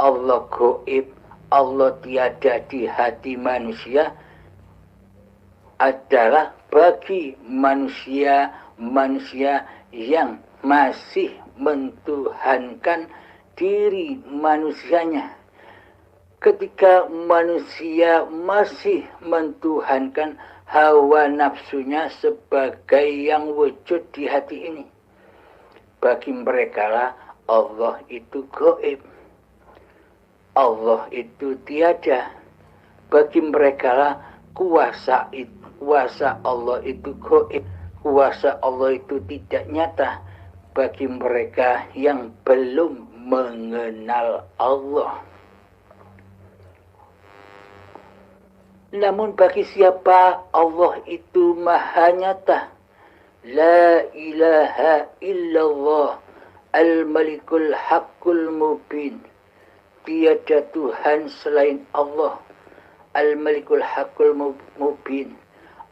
Allah gaib, Allah tiada di hati manusia adalah bagi manusia yang masih mentuhankan diri manusianya. Ketika manusia masih mentuhankan hawa nafsunya sebagai yang wujud di hati ini, bagi mereka lah Allah itu gaib, Allah itu tiada. Bagi mereka lah kuasa Allah itu gaib, kuasa Allah itu tidak nyata. Bagi mereka yang belum mengenal Allah. Namun bagi siapa Allah itu maha nyata, la ilaha illallah al-malikul haqqul mubin, tiada Tuhan selain Allah, al-malikul haqqul mubin,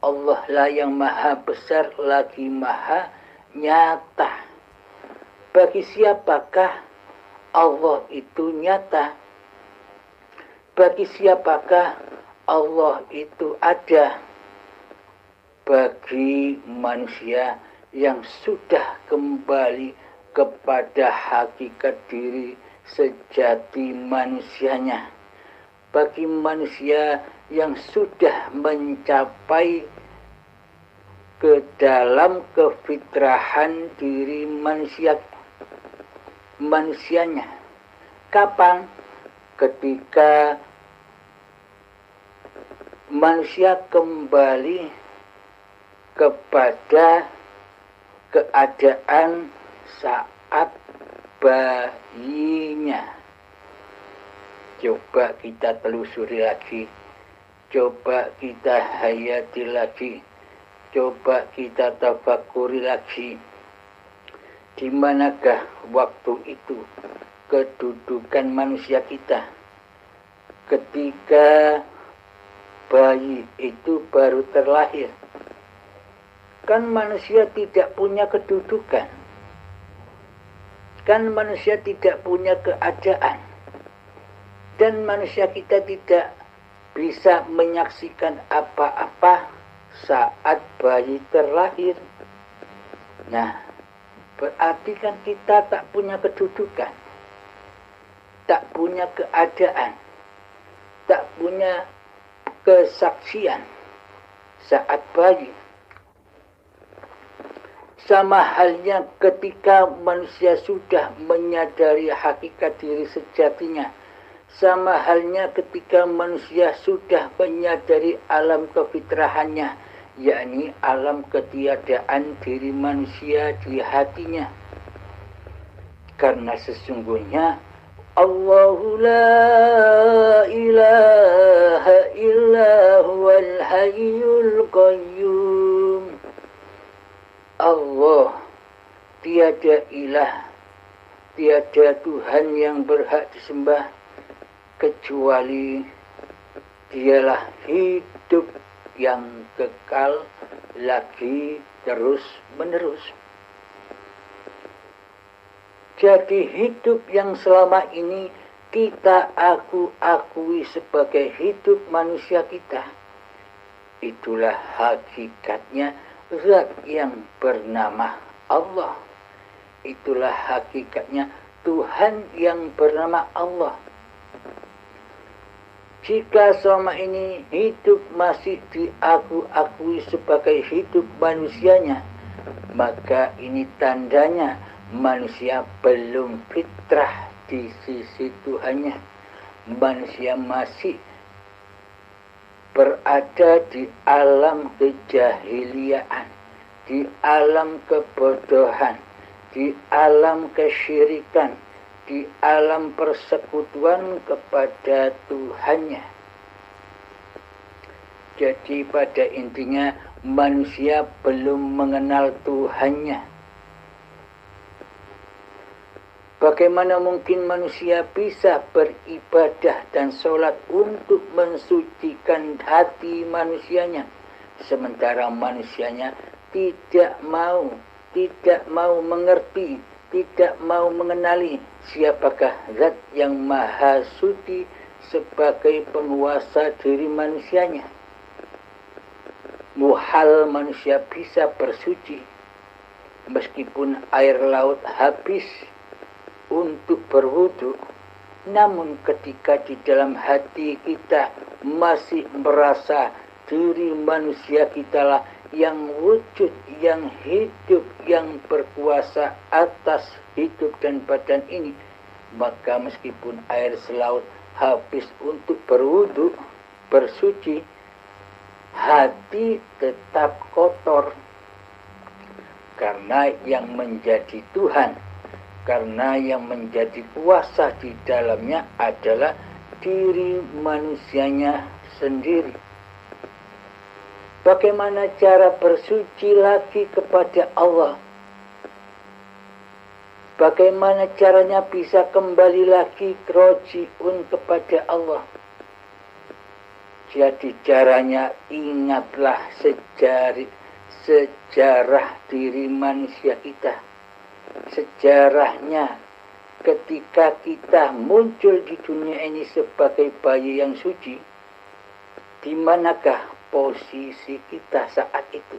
Allah lah yang maha besar lagi maha nyata. Bagi siapakah Allah itu nyata? Bagi siapakah Allah itu ada? Bagi manusia yang sudah kembali kepada hakikat diri sejati manusianya. Bagi manusia yang sudah mencapai ke dalam kefitrahan diri manusianya. Kapan? Ketika manusia kembali kepada keadaan saat bayinya. Coba kita telusuri lagi, coba kita hayati lagi, coba kita tafakuri lagi. Di manakah waktu itu kedudukan manusia kita ketika bayi itu baru terlahir? Kan manusia tidak punya kedudukan, kan manusia tidak punya keadaan, dan manusia kita tidak bisa menyaksikan apa-apa saat bayi terlahir. Nah, berarti kan kita tak punya kedudukan, tak punya keadaan, tak punya kesaksian saat bayi. Sama halnya ketika manusia sudah menyadari hakikat diri sejatinya. Sama halnya ketika manusia sudah menyadari alam kefitrahannya, yakni alam ketiadaan diri manusia di hatinya. Karena sesungguhnya Allahu la ilaha illa huwal hayyul qayyum. Allah tiada ilah, tiada Tuhan yang berhak disembah kecuali dialah hidup yang kekal lagi terus menerus. Jadi hidup yang selama ini kita akui sebagai hidup manusia kita, itulah hakikatnya zat yang bernama Allah. Itulah hakikatnya Tuhan yang bernama Allah. Jika selama ini hidup masih diakui sebagai hidup manusianya, maka ini tandanya manusia belum fitrah di sisi Tuhannya. Manusia masih berada di alam kejahiliaan, di alam kebodohan, di alam kesyirikan, di alam persekutuan kepada Tuhannya. Jadi pada intinya manusia belum mengenal Tuhannya. Bagaimana mungkin manusia bisa beribadah dan sholat untuk mensucikan hati manusianya, sementara manusianya tidak mau mengerti, tidak mau mengenali siapakah zat yang maha suci sebagai penguasa diri manusianya. Muhal manusia bisa bersuci meskipun air laut habis untuk berwudu, namun ketika di dalam hati kita masih merasa diri manusia kita lah yang wujud, yang hidup, yang berkuasa atas hidup dan badan ini, maka meskipun air selaut habis untuk berwudu, bersuci, hati tetap kotor. Karena yang menjadi Tuhan, karena yang menjadi kuasa di dalamnya adalah diri manusianya sendiri. Bagaimana cara bersuci lagi kepada Allah? Bagaimana caranya bisa kembali lagi roji'un kepada Allah? Jadi caranya ingatlah sejarah diri manusia kita. Sejarahnya ketika kita muncul di dunia ini sebagai bayi yang suci, di manakah posisi kita saat itu?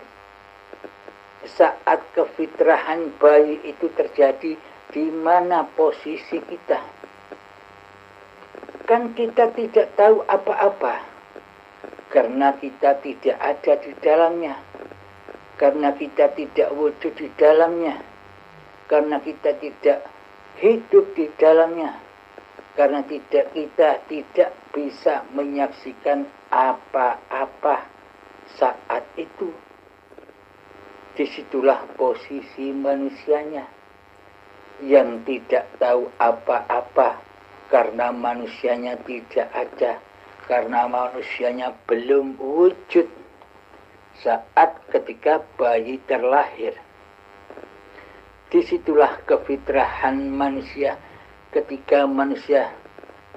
Saat kefitrahan bayi itu terjadi, di mana posisi kita? Kan kita tidak tahu apa-apa, karena kita tidak ada di dalamnya, karena kita tidak wujud di dalamnya, karena kita tidak hidup di dalamnya, karena kita tidak bisa menyaksikan apa-apa saat itu. Disitulah posisi manusianya yang tidak tahu apa-apa, karena manusianya tidak ada, karena manusianya belum wujud saat ketika bayi terlahir. Disitulah kefitrahan manusia ketika manusia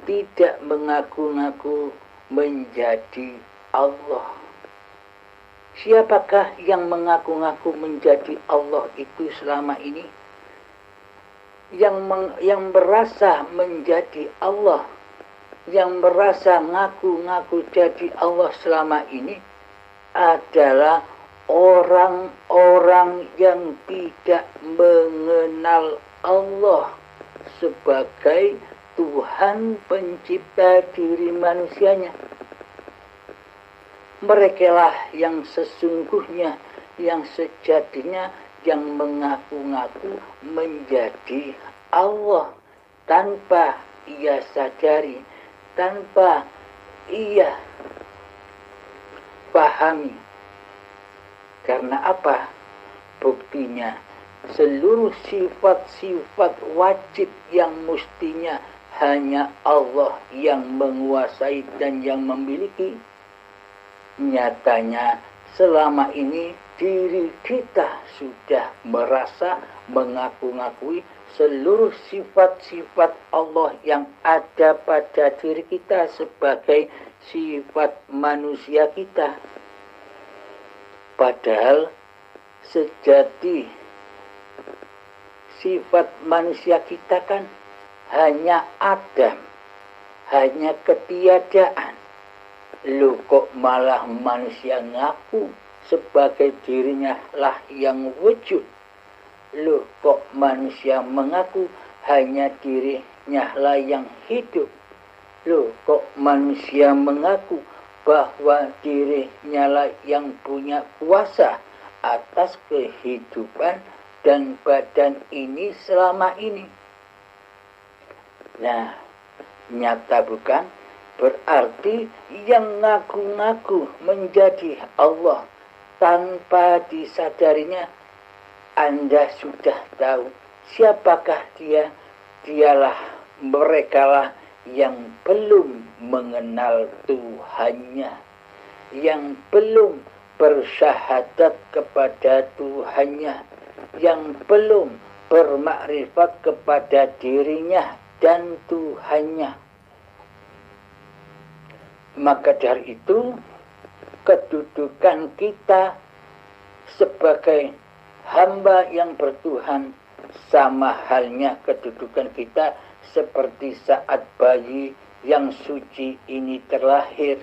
tidak mengaku-ngaku menjadi Allah. Siapakah yang mengaku-ngaku menjadi Allah itu selama ini? Yang merasa menjadi Allah, yang merasa ngaku-ngaku jadi Allah selama ini adalah orang-orang yang tidak mengenal Allah sebagai Tuhan pencipta diri manusianya. Merekalah yang sesungguhnya, yang sejatinya, yang mengaku-ngaku menjadi Allah tanpa ia sadari, tanpa ia pahami. Karena apa? Buktinya seluruh sifat-sifat wajib yang mestinya hanya Allah yang menguasai dan yang memiliki, nyatanya selama ini diri kita sudah merasa mengaku-ngakui seluruh sifat-sifat Allah yang ada pada diri kita sebagai sifat manusia kita. Padahal sejati sifat manusia kita kan hanya adam, hanya ketiadaan. Lu kok malah manusia ngaku sebagai dirinya lah yang wujud? Lu kok manusia mengaku hanya dirinya lah yang hidup? Lu kok manusia mengaku bahwa dirinya lah yang punya kuasa atas kehidupan dan badan ini selama ini? Nah, nyata bukan? Berarti yang ngaku-ngaku menjadi Allah tanpa disadarinya, Anda sudah tahu siapakah dia. Dialah, merekalah yang belum mengenal Tuhannya, yang belum bersyahadat kepada Tuhannya, yang belum bermakrifat kepada dirinya dan Tuhannya. Maka dari itu, kedudukan kita sebagai hamba yang bertuhan, sama halnya kedudukan kita seperti saat bayi yang suci ini terlahir